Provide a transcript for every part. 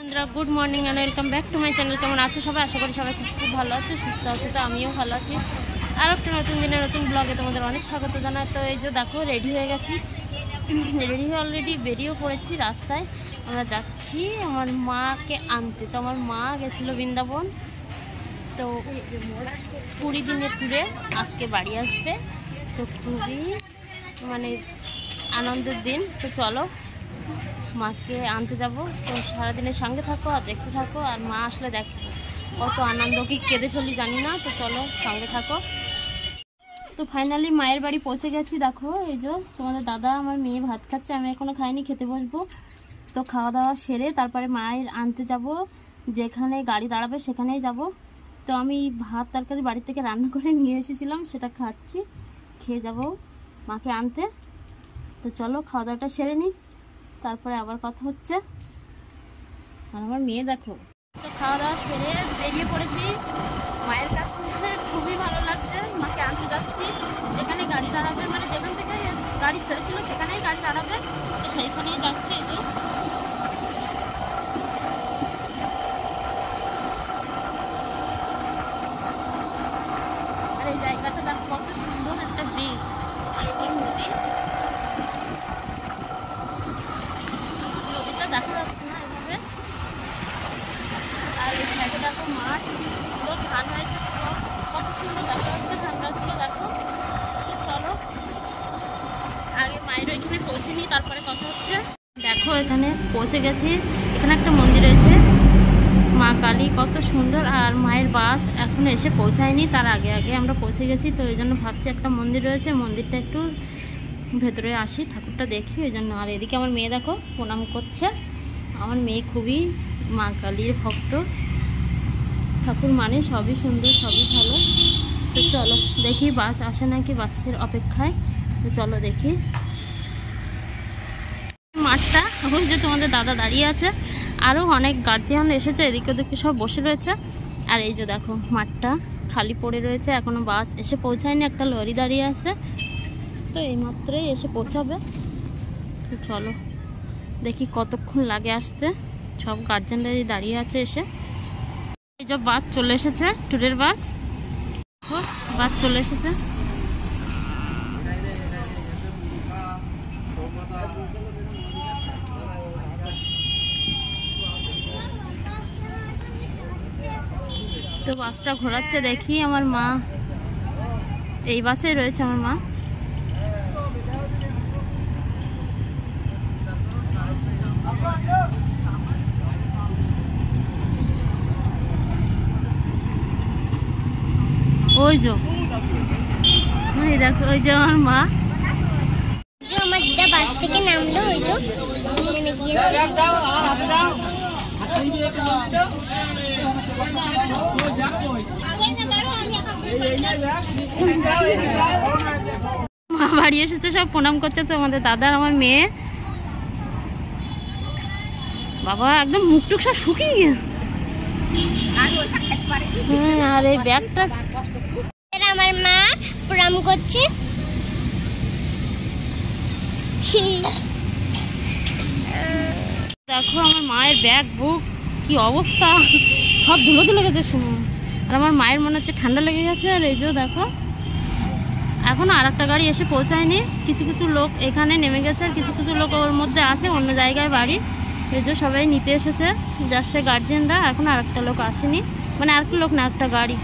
বন্ধুরা good morning and welcome back to my channel. কেমন আছো সবাই? আশা করি সবাই খুব ভালো আছে, সুস্থ আছে। তো আমিও ভালো আছি। আর একটা নতুন দিনে নতুন ব্লগে তোমাদের অনেক স্বাগত জানাই। তো এই যে দেখো রেডি হয়ে গেছি, রেডি হয়ে অলরেডি বেরিয়েও পড়েছি। রাস্তায় আমরা যাচ্ছি আমার মাকে আনতে। তো আমার মা গেছিলো বৃন্দাবন, তো 20 দিনের ট্যুরে আজকে বাড়ি আসবে। তো খুবই মানে আনন্দের দিন। তো চলো মাকে আনতে যাব। তো সারাদিনের সঙ্গে থাকো আর দেখতে থাকো, আর মা আসলে দেখো কত আনন্দ, কি কেঁদে ফেলি জানি না। তো চলো সঙ্গে থাকো। তো ফাইনালি মায়ের বাড়ি পৌঁছে গেছি। দেখো এই যে তোমাদের দাদা আমার মেয়ে ভাত খাচ্ছে, আমি এখনো খাইনি, খেতে বসবো। তো খাওয়া দাওয়া সেরে তারপরে মায়ের আনতে যাব, যেখানে গাড়ি দাঁড়াবে সেখানেই যাব। তো আমি ভাত তরকারি বাড়ি থেকে রান্না করে নিয়ে এসেছিলাম, সেটা খাচ্ছি, খেয়ে যাব মাকে আনতে। তো চলো খাওয়া দাওয়াটা সেরে নিই, তারপরে আবার কথা হচ্ছে। আর আমার মেয়ে দেখো। তো খাওয়া দাওয়া সেরে বেরিয়ে পড়েছি মায়ের কাছে। খুবই ভালো লাগছে, মাকে আনতে যাচ্ছি। যেখানে গাড়ি দাঁড়াবে, মানে যেখান থেকে গাড়ি ছেড়েছিল সেখানেই গাড়ি দাঁড়াবে, তো সেইখানেই যাচ্ছে। এই যে আর এই জায়গাটা দেখো কত সুন্দর একটা ব্রিজ, আর ওই নদী, নদীটা দেখা যাচ্ছে না এভাবে। আর এই সাইডে দেখো মাঠ, পুরো ধান হয়েছে, কত সুন্দর দেখা যাচ্ছে ধান গাছগুলো দেখো। চলো আগে মায়ের ওইখানে পৌঁছে নিই, তারপরে কথা হচ্ছে। দেখো এখানে পৌঁছে গেছি। এখানে একটা মন্দির রয়েছে মা কালী, কত সুন্দর। আর মায়ের বাস এখনো এসে পৌঁছায়নি, তার আগে আগে আমরা পৌঁছে গেছি। তো এই জন্য ভাবছি একটা মন্দির রয়েছে, মন্দিরটা একটু ভেতরে আসি, ঠাকুরটা দেখি, ওই জন্য। আর এদিকে আমার মেয়ে দেখো প্রণাম করছে। আমার মেয়ে খুবই মা কালীর ভক্ত। ঠাকুর মানে সবই সুন্দর, সবই ভালো। তো চলো দেখি বাস আসে নাকি, বাসের অপেক্ষায়। তো চলো দেখি মাঠটা। ওই যে তোমাদের দাদা দাঁড়িয়ে আছে, আরও অনেক গার্জিয়ান এসেছে, এদিকে ওদিকে সব বসে রয়েছে। আর এই যে দেখো মাঠটা খালি পড়ে রয়েছে, এখনো বাস এসে পৌঁছায়নি, একটা লরি দাঁড়িয়ে আছে। তো এইমাত্রই এসে পৌঁছাবে। তো চলো দেখি কতক্ষণ লাগে আসতে। সব গার্জিয়ানরাই দাঁড়িয়ে আছে এসে। এই যে বাস চলে এসেছে, ট্যুরের বাস, বাস চলে এসেছে। তো বাসটা ঘোরাচ্ছে, দেখি আমার মা এই বাসে রয়েছে। আমার মা ওই যে, ওই দেখো, ওই যে আমার মা। আমার দিদা বাস থেকে নামলো, ওই যে নেমে গিয়েছে। মা বাড়ি এসেছে, সব প্রণাম করছে। তো আমাদের দাদার আমার মেয়ে, বাবা একদম মুখটুক সব শুকিয়ে গিয়ে। আর এই ব্যাগটা আমার মা প্রণাম করছে। দেখো আমার মায়ের ব্যাগ বুক কি অবস্থা, সব ধুলো ধুলো গেছে। আর আমার মায়ের মনে হচ্ছে ঠান্ডা লেগে গেছে। আর এই যে দেখো এখনো আর একটা গাড়ি এসে পৌঁছায়নি। কিছু কিছু লোক এখানে নেমে গেছে, আর কিছু কিছু লোক ওর মধ্যে আছে অন্য জায়গায় বাড়ি। এই যে সবাই নিতে এসেছে, যাচ্ছে গার্জিয়ানরা। এখন আর একটা লোক আসেনি, মানে আর একটা লোক না, একটা গাড়ি।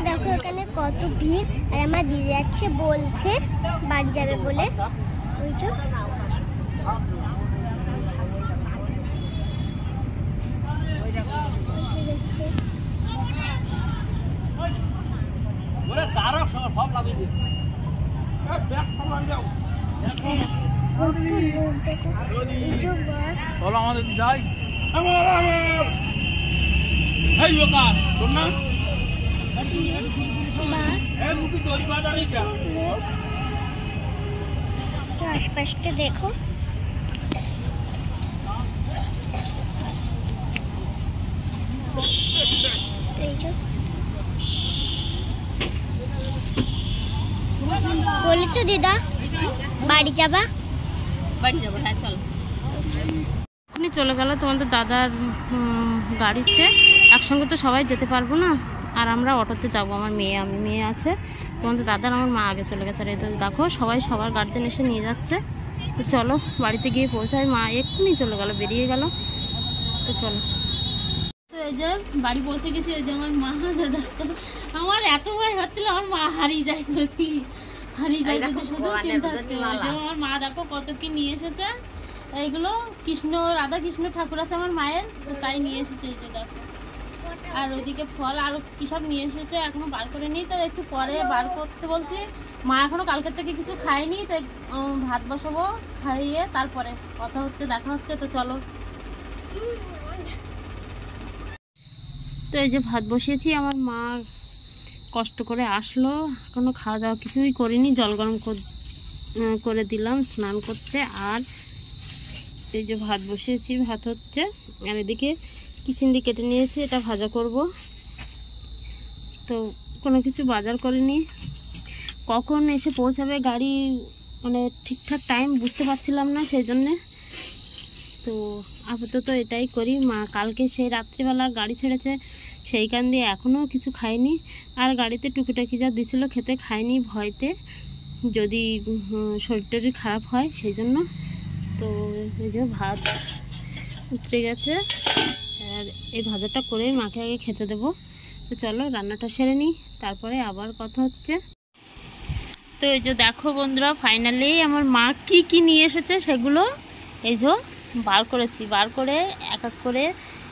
দেখো এখানে কত ভিড়। আর আমার দিদি যাচ্ছে বলতে বাড়ি যাবে বলে। ওই যে আশপাশটা দেখো। বলেছো দিদা বাড়ি যাবা? বাড়ি যাবো। হ্যাঁ চলো। এখনই চলে গেল তোমাদের দাদার গাড়িতে, একসঙ্গে তো সবাই যেতে পারবো না, আর আমরা অটোতে যাবো। আমার মেয়ে আছে, তোমাদের দাদার আমার মা আগে চলে গেছে। আর এই তো দেখো সবাই সবার গার্জেন এসে নিয়ে যাচ্ছে। তো চলো বাড়িতে গিয়ে পৌঁছায়। মা এক্ষুনি চলে গেল, বেরিয়ে গেল। তো চলো, তো এই যে বাড়ি পৌঁছে গেছি। ওই যে আমার মা, দাদা, আমার এত ভয় হচ্ছিল আমার মা হারিয়ে যায়, যদি হারিয়ে যায় যদি শুধু চিন্তা হচ্ছে। আমার মা দেখো কত কি নিয়ে এসেছে, এইগুলো কৃষ্ণ, রাধা কৃষ্ণ ঠাকুর আছে আমার মায়ের, তো তাই নিয়ে এসেছে। এই যে দেখো, আর ওইদিকে ফল আরো কি সব নিয়ে এসেছে, এখনো বার করে নি, তো একটু পরে বার করতে বলছি। মা এখনো কালকের থেকে কিছু খায়নি, তো ভাত বসাবো, খাইয়ে তারপরে কথা হচ্ছে, দেখা হচ্ছে। তো চলো, তো এই যে ভাত বসিয়েছি। আমার মা কষ্ট করে আসলো, এখনো খাওয়া দাওয়া কিছুই করিনি, জল গরম করে দিলাম, স্নান করছে। আর এই যে ভাত বসিয়েছি, ভাত হচ্ছে। আর এদিকে কিচিন্দি কেটে নিয়েছি, এটা ভাজা করব। তো কোনো কিছু বাজার করিনি, কখন এসে পৌঁছাবে গাড়ি মানে ঠিকঠাক টাইম বুঝতে পারছিলাম না, সেই জন্যে। তো আপাতত এটাই করি। মা কালকে সেই রাত্রিবেলা গাড়ি ছেড়েছে, সেইখান দিয়ে এখনও কিছু খাইনি। আর গাড়িতে টুকিটাকি যা দিছিল খেতে খাইনি, ভয়তে যদি শরীর টরীর খারাপ হয় সেই জন্য। তো এই যে ভাত উতরে গেছে, আর এই ভাজাটা করে মাকে আগে খেতে দেবো। তো চলো রান্নাটা সেরে নিই, তারপরে আবার কথা হচ্ছে। তো এই যে দেখো বন্ধুরা, ফাইনালি আমার মা কি কি নিয়ে এসেছে সেগুলো এই যে বার করেছি, বার করে এক এক করে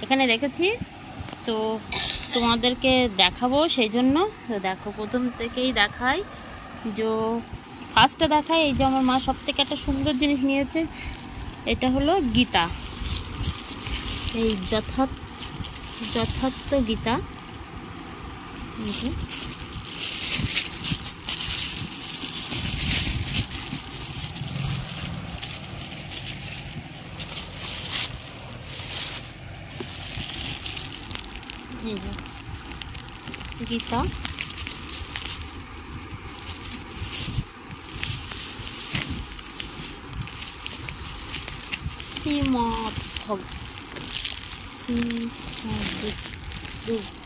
এখানে রেখেছি। তো তোমাদেরকে দেখাবো সেই জন্য। তো দেখো, প্রথম থেকেই দেখাই, যে ফার্স্টে দেখাই এই যে আমার মা সব থেকে একটা সুন্দর জিনিস নিয়েছে। এটা হলো গীতা, এই যথার্থ গীতা। গীতা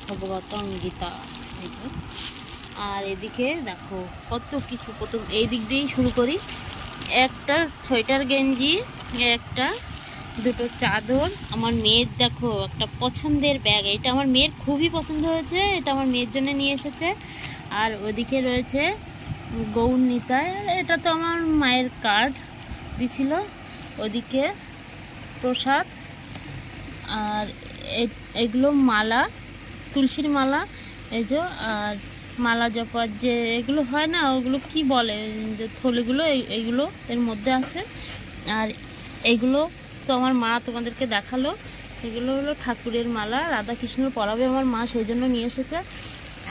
ভগবতং গীতা। আর এদিকে দেখো কত কিছু। প্রথম এই দিক দিয়েই শুরু করি। একটা সোয়েটার গেঞ্জি, একটা দুটো চাদর, আমার মেয়ের দেখো একটা পছন্দের ব্যাগ, এটা আমার মেয়ের খুবই পছন্দ হয়েছে, এটা আমার মেয়ের জন্য নিয়ে এসেছে। আর ওদিকে রয়েছে গৌর নিতাই, এটা তো আমার মায়ের কার্ড দিছিল। ওদিকে প্রসাদ, আর এগুলো মালা, তুলসীর মালা, এই যে। আর মালা জপার যে এগুলো হয় না, ওগুলো কি বলে, যে থলিগুলো, এইগুলো এর মধ্যে আছে। আর এইগুলো তো আমার মা তোমাদেরকে দেখালো, এগুলো হলো ঠাকুরের মালা, রাধা কৃষ্ণর পরাবে আমার মা, সেই জন্য নিয়ে এসেছে।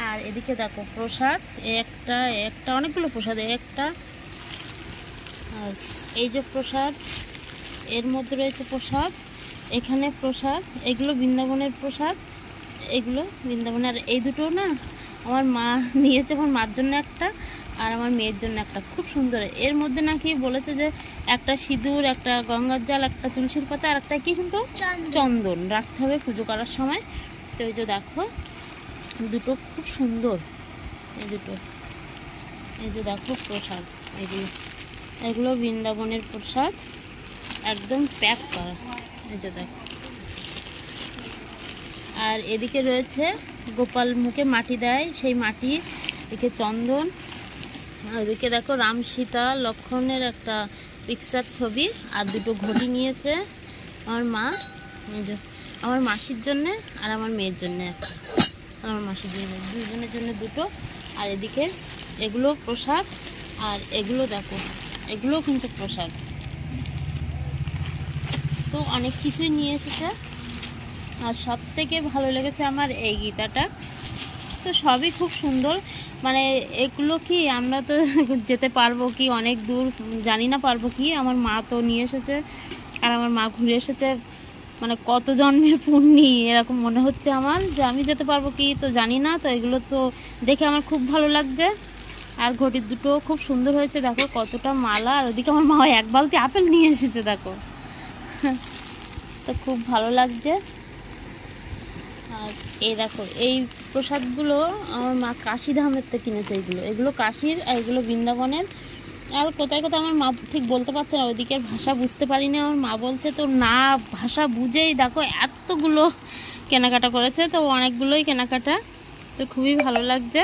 আর এদিকে দেখো প্রসাদ, একটা অনেকগুলো প্রসাদ, একটা। আর এই যে প্রসাদ, এর মধ্যে রয়েছে প্রসাদ, এখানে প্রসাদ, এগুলো বৃন্দাবনের প্রসাদ, এগুলো বৃন্দাবনের। আর এই দুটো না আমার মা নিয়েছে, আমার মার জন্য একটা আর আমার মেয়ের জন্য একটা, খুব সুন্দর। এর মধ্যে নাকি বলেছে যে একটা সিঁদুর, একটা গঙ্গার জল, একটা তুলসীর পাতা, আর একটা কি শুনতো চন্দন রাখতে হবে পুজো করার সময়। তো এই যে দেখো দুটো খুব সুন্দর, এই দুটো। এই যে দেখো প্রসাদ, এই যে এগুলো বৃন্দাবনের প্রসাদ, একদম প্যাক করা, এই যে দেখো। আর এদিকে রয়েছে গোপাল মুখে মাটি দেয়, সেই মাটি, এদিকে চন্দন। আর এদিকে দেখো রাম সীতা লক্ষ্মণের একটা পিকচার ছবি। আর দুটো ঘটি নিয়েছে আমার মা, এই যে আমার মাসির জন্যে আর আমার মেয়ের জন্যে একটা, আমার মাসির জন্য, দুজনের জন্য দুটো। আর এদিকে এগুলো প্রসাদ, আর এগুলো দেখো, এগুলোও কিন্তু প্রসাদ। তো অনেক কিছুই নিয়ে এসেছে। আর সব থেকে ভালো লেগেছে আমার এই গীতাটা। তো সবই খুব সুন্দর, মানে এগুলো কি আমরা তো যেতে পারবো কি, অনেক দূর জানি না পারবো কি। আমার মা তো নিয়ে এসেছে, আর আমার মা ঘুরে এসেছে, মানে কত জন্মের পুণ্যি এরকম মনে হচ্ছে আমার, যে আমি যেতে পারবো কি তো জানি না। তো এগুলো তো দেখে আমার খুব ভালো লাগছে। আর ঘটি দুটো খুব সুন্দর হয়েছে, দেখো কতটা মালা। আর ওদিকে আমার মা এক বালতি আপেল নিয়ে এসেছে দেখো। তো খুব ভালো লাগছে। আর এই দেখো এই প্রসাদগুলো আমার মা কাশিধামের থেকে কিনেছে। এগুলো কাশির, আর এগুলো বৃন্দাবনের। আর কোথায় কোথায় আমার মা ঠিক বলতে পারছে না, ওইদিকের ভাষা বুঝতে পারিনি। আমার মা বলছে তো না ভাষা বুঝেই দেখো এতগুলো কেনাকাটা করেছে। তো অনেকগুলোই কেনাকাটা, তো খুবই ভালো লাগছে,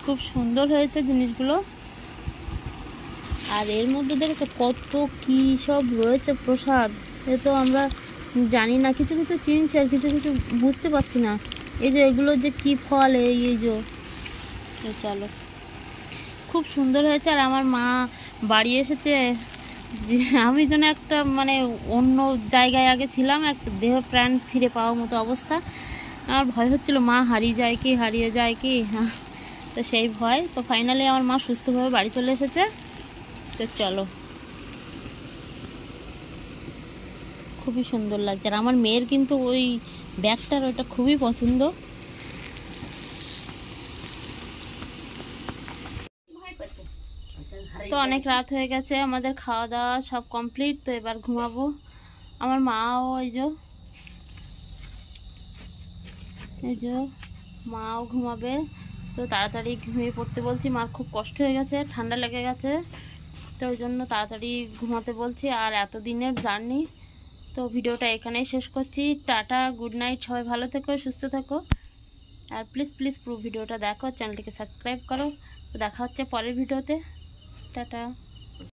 খুব সুন্দর হয়েছে জিনিসগুলো। আর এর মধ্যে দেখেছো কত কি সব রয়েছে প্রসাদ, এ তো আমরা জানি না, কিছু কিছু চিনছি আর কিছু কিছু বুঝতে পারছি না। এই যে এগুলো যে কি ফল, এই যে চলো, খুব সুন্দর হয়েছে। আর আমার মা বাড়ি এসেছে যে আমি যেন একটা মানে অন্য জায়গায় আগে ছিলাম, একটা দেহ প্রাণ ফিরে পাওয়ার মতো অবস্থা। আমার ভয় হচ্ছিল মা হারিয়ে যায় কি তো সেই ভয়। তো ফাইনালি আমার মা সুস্থভাবে বাড়ি চলে এসেছে। তো চলো, খুবই সুন্দর লাগছে। আর আমার মেয়ের কিন্তু ওই ব্যাগটার ওইটা খুবই পছন্দ। তো অনেক রাত হয়ে গেছে, আমাদের খাওয়া দাওয়া সব কমপ্লিট। তো এবার ঘুমাবো। আমার মাও এই যে মাও ঘুমাবে। তো তাড়াতাড়ি ঘুমিয়ে পড়তে বলছি, মার খুব কষ্ট হয়ে গেছে, ঠান্ডা লেগে গেছে, তো ওই জন্য তাড়াতাড়ি ঘুমাতে বলছি। আর এতদিনের জার্নি, তো ভিডিওটা এখানেই শেষ করছি। টাটা, গুড নাইট, সবাই ভালো থেকো, সুস্থ থেকো। আর প্লিজ পুরো ভিডিওটা দেখো, চ্যানেলটিকে সাবস্ক্রাইব করো। তো দেখা হচ্ছে পরের ভিডিওতে। টাটা।